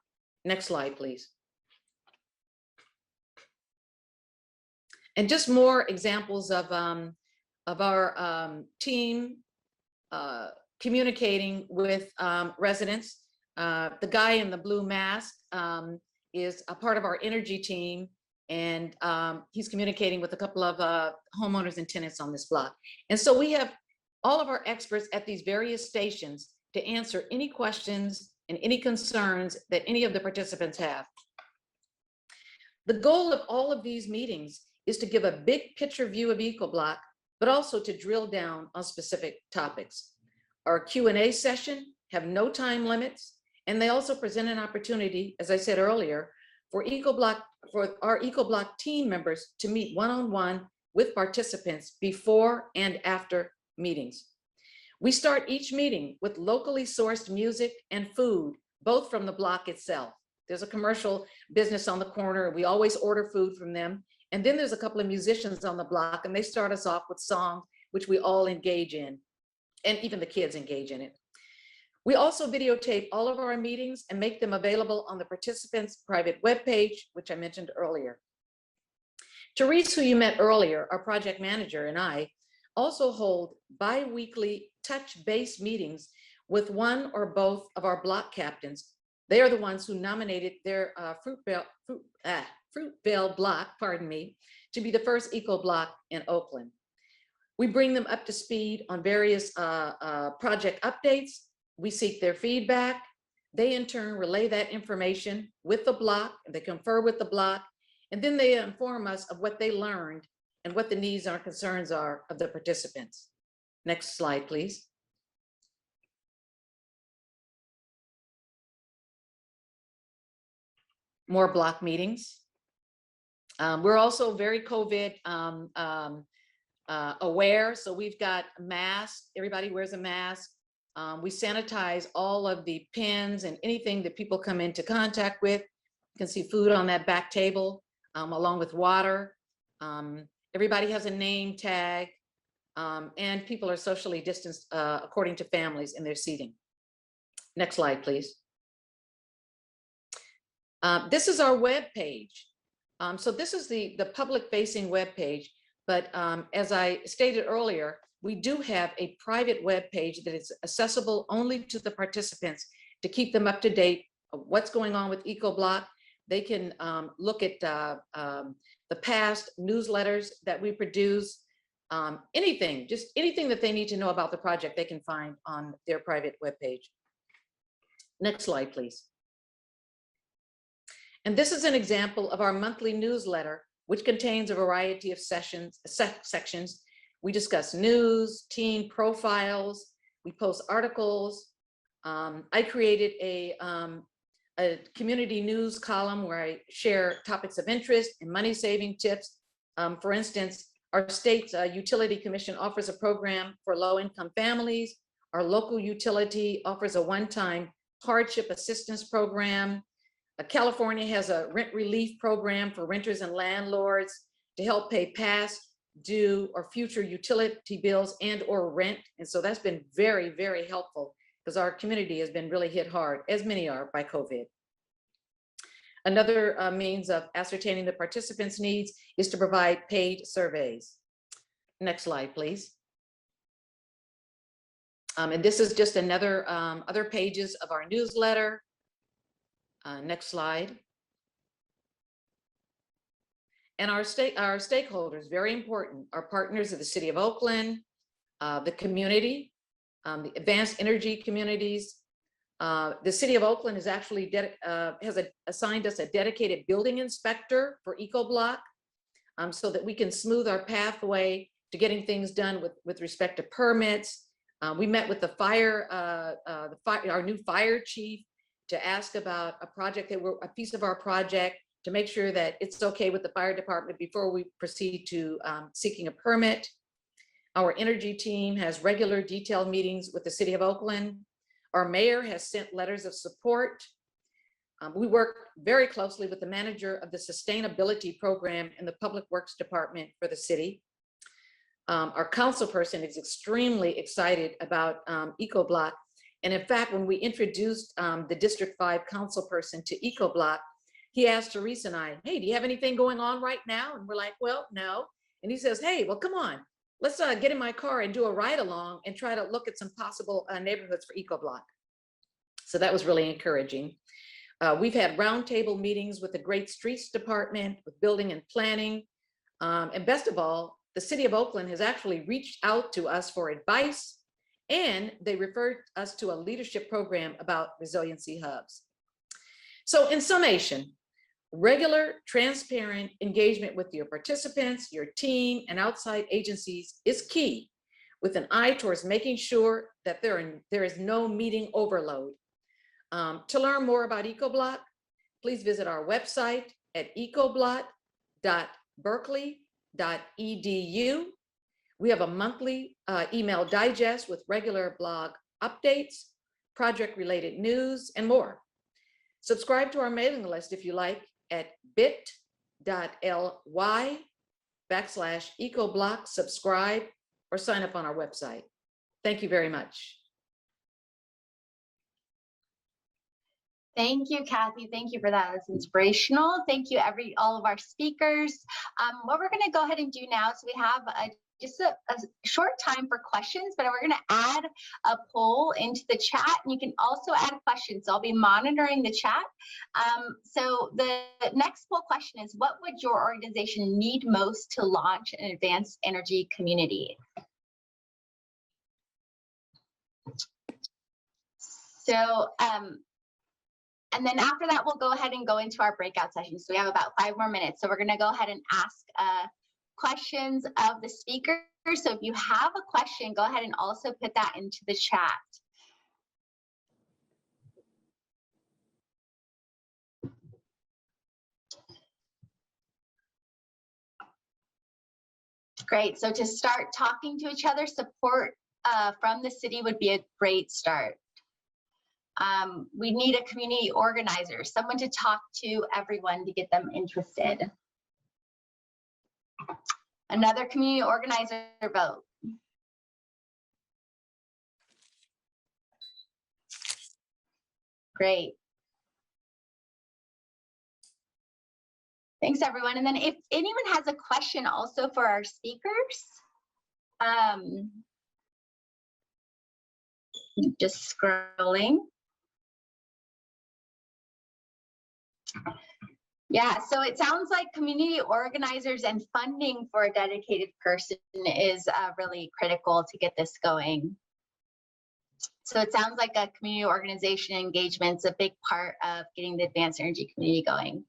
Next slide, please. And just more examples of our team communicating with residents. The guy in the blue mask is a part of our energy team, and he's communicating with a couple of homeowners and tenants on this block. And so we have all of our experts at these various stations to answer any questions and any concerns that any of the participants have. The goal of all of these meetings is to give a big picture view of Ecobloc, but also to drill down on specific topics. Our Q&A session have no time limits, and they also present an opportunity, as I said earlier, for our Ecobloc team members to meet one-on-one with participants before and after meetings. We start each meeting with locally sourced music and food, both from the block itself. There's a commercial business on the corner. We always order food from them. And then there's a couple of musicians on the block, and they start us off with songs, which we all engage in, and even the kids engage in it. We also videotape all of our meetings and make them available on the participants' private webpage, which I mentioned earlier. Therese, who you met earlier, our project manager, and I also hold bi-weekly touch-based meetings with one or both of our block captains. They are the ones who nominated their Fruitvale block, to be the first Ecobloc in Oakland. We bring them up to speed on various project updates. We seek their feedback. They in turn relay that information with the block, and they confer with the block, And then they inform us of what they learned and what the needs and concerns are of the participants. Next slide, please. More block meetings. We're also very COVID aware. So we've got masks. Everybody wears a mask. We sanitize all of the pens and anything that people come into contact with. You can see food on that back table, along with water. Everybody has a name tag, and people are socially distanced according to families in their seating. Next slide, please. This is our web page. So this is the public-facing web page, but as I stated earlier, we do have a private web page that is accessible only to the participants to keep them up to date of what's going on with Ecobloc. They can look at the past newsletters that we produce, anything, just anything that they need to know about the project, they can find on their private web page. Next slide, please. And this is an example of our monthly newsletter, which contains a variety of sections. We discuss news, team profiles, we post articles. I created a community news column where I share topics of interest and money-saving tips. For instance, our state's utility commission offers a program for low-income families. Our local utility offers a one-time hardship assistance program. California has a rent relief program for renters and landlords to help pay past, due, or future utility bills and or rent. And so that's been very, very helpful because our community has been really hit hard, as many are, by COVID. Another means of ascertaining the participants' needs is to provide paid surveys. Next slide, please. And this is just another other pages of our newsletter. Next slide. And our stakeholders, very important, our partners of the City of Oakland, the community, the advanced energy communities. The City of Oakland is actually assigned us a dedicated building inspector for Ecobloc, so that we can smooth our pathway to getting things done with respect to permits. We met with the our new fire chief to ask about a piece of our project to make sure that it's okay with the fire department before we proceed to seeking a permit. Our energy team has regular detailed meetings with the City of Oakland. Our mayor has sent letters of support. We work very closely with the manager of the sustainability program in the Public Works Department for the city. Our council person is extremely excited about Ecobloc. And in fact, when we introduced the District 5 council person to Ecobloc, he asked Therese and I, hey, do you have anything going on right now? And we're like, well, no. And he says, hey, well, come on, let's get in my car and do a ride along and try to look at some possible neighborhoods for Ecobloc. So that was really encouraging. We've had roundtable meetings with the Great Streets Department, with building and planning. And best of all, the City of Oakland has actually reached out to us for advice, and they referred us to a leadership program about resiliency hubs. So in summation, regular, transparent engagement with your participants, your team, and outside agencies is key, with an eye towards making sure that there is no meeting overload. To learn more about Ecobloc, please visit our website at ecobloc.berkeley.edu. We have a monthly email digest with regular blog updates, project-related news, and more. Subscribe to our mailing list if you like at bit.ly/Ecobloc subscribe, or sign up on our website. Thank you very much. Thank you, Cathy. Thank you for that. It's inspirational. Thank you, all of our speakers. What we're going to go ahead and do now is we have just a short time for questions, but we're going to add a poll into the chat, and you can also add questions. So I'll be monitoring the chat. So the next poll question is, what would your organization need most to launch an advanced energy community? So And then after that, we'll go ahead and go into our breakout session. So we have about 5 more minutes. So we're going to go ahead and ask questions of the speakers. So if you have a question, go ahead and also put that into the chat. Great. So to start talking to each other, support from the city would be a great start. We need a community organizer, someone to talk to everyone to get them interested. Another community organizer vote. Great. Thanks, everyone. And then if anyone has a question also for our speakers, just scrolling. Yeah, so it sounds like community organizers and funding for a dedicated person is really critical to get this going. So it sounds like a community organization engagement is a big part of getting the advanced energy community going.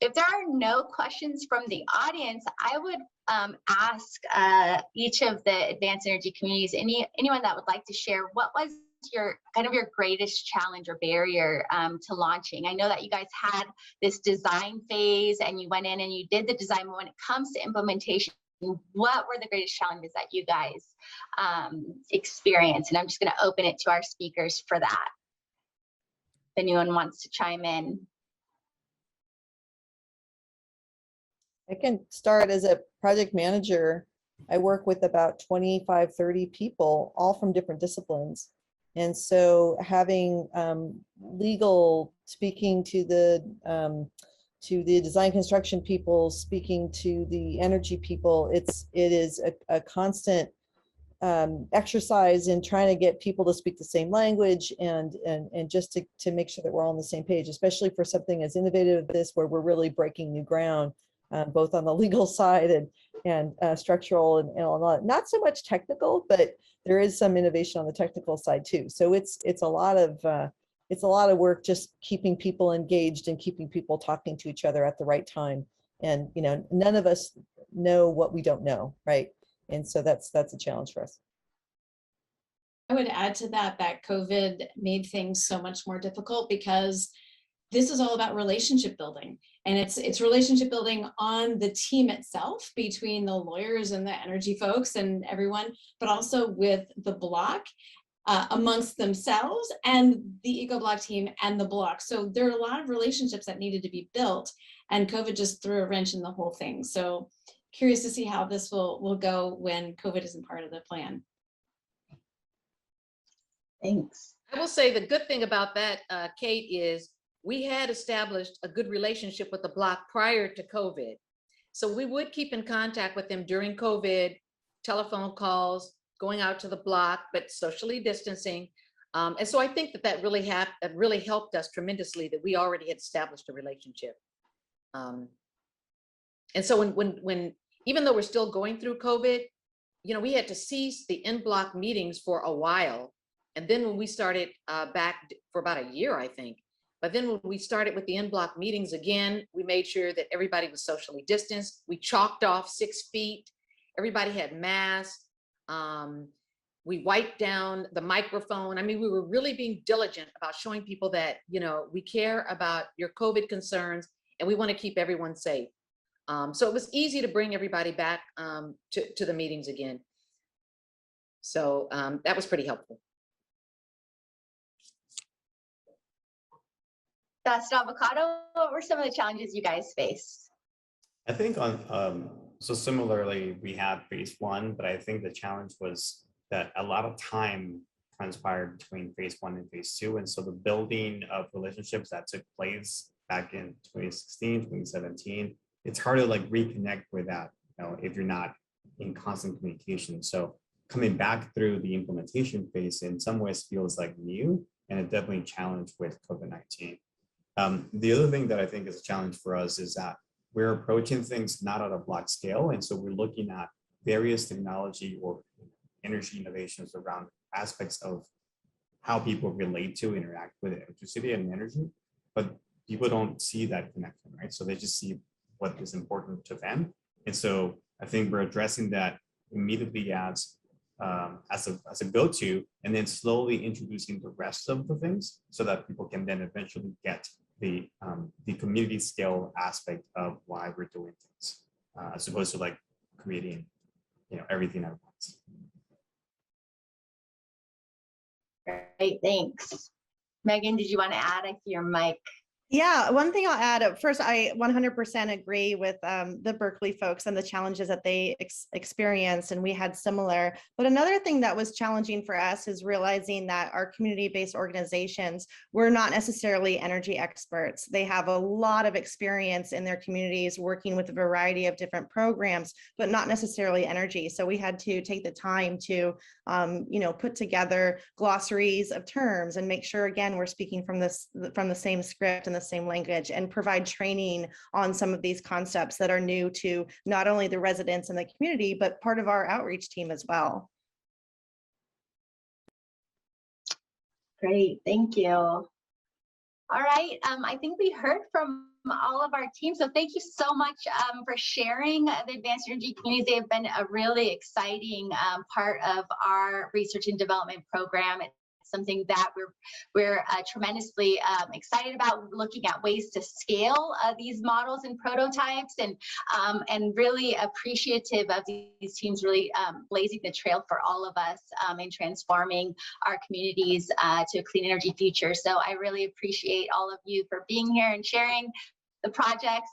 If there are no questions from the audience, I would ask each of the advanced energy communities, anyone that would like to share, what was your greatest challenge or barrier to launching? I know that you guys had this design phase and you went in and you did the design, but when it comes to implementation, what were the greatest challenges that you guys experienced? And I'm just going to open it to our speakers for that. If anyone wants to chime in. I can start as a project manager. I work with about 25, 30 people, all from different disciplines. And so having legal speaking to the design construction people, speaking to the energy people, it is a constant exercise in trying to get people to speak the same language and just to make sure that we're all on the same page, especially for something as innovative as this, where we're really breaking new ground. Both on the legal side and structural and all that. Not so much technical, but there is some innovation on the technical side too. So it's a lot of work just keeping people engaged and keeping people talking to each other at the right time. And none of us know what we don't know, right? And so that's a challenge for us. I would add to that COVID made things so much more difficult because this is all about relationship building, and it's relationship building on the team itself between the lawyers and the energy folks and everyone, but also with the block amongst themselves and the Ecobloc team and the block. So there are a lot of relationships that needed to be built, and COVID just threw a wrench in the whole thing. So curious to see how this will go when COVID isn't part of the plan. Thanks. I will say the good thing about that, Kate, is we had established a good relationship with the block prior to COVID. So we would keep in contact with them during COVID, telephone calls, going out to the block, but socially distancing. And so I think that really helped us tremendously, that we already had established a relationship. And so when even though we're still going through COVID, we had to cease the in-block meetings for a while. And then when we started back for about a year, I think, but then when we started with the in-block meetings again, we made sure that everybody was socially distanced. We chalked off 6 feet. Everybody had masks. We wiped down the microphone. I mean, we were really being diligent about showing people that, we care about your COVID concerns and we want to keep everyone safe. So it was easy to bring everybody back to the meetings again. So that was pretty helpful. Best Avocado, what were some of the challenges you guys faced? I think so similarly, we had phase 1, but I think the challenge was that a lot of time transpired between phase 1 and phase 2. And so the building of relationships that took place back in 2016, 2017, it's hard to reconnect with that, if you're not in constant communication. So coming back through the implementation phase in some ways feels new, and it definitely challenged with COVID-19. The other thing that I think is a challenge for us is that we're approaching things not at a block scale. And so we're looking at various technology or energy innovations around aspects of how people relate to interact with electricity and energy, but people don't see that connection, right? So they just see what is important to them. And so I think we're addressing that immediately as a go-to, and then slowly introducing the rest of the things so that people can then eventually get the community scale aspect of why we're doing things, as opposed to like creating, everything at once. Great, thanks. Meaghan, did you want to add? I see your mic. Yeah, one thing I'll add, first, I 100% agree with the Berkeley folks and the challenges that they experienced, and we had similar. But another thing that was challenging for us is realizing that our community-based organizations were not necessarily energy experts. They have a lot of experience in their communities working with a variety of different programs, but not necessarily energy. So we had to take the time to, put together glossaries of terms and make sure, again, we're speaking from the same script and the same language, and provide training on some of these concepts that are new to not only the residents and the community, but part of our outreach team as well. Great, thank you. All right, I think we heard from all of our teams, so thank you so much for sharing the Advanced Energy Communities. They have been a really exciting part of our research and development program. It's something that we're tremendously excited about, looking at ways to scale these models and prototypes, and really appreciative of these teams really blazing the trail for all of us in transforming our communities to a clean energy future. So I really appreciate all of you for being here and sharing the projects.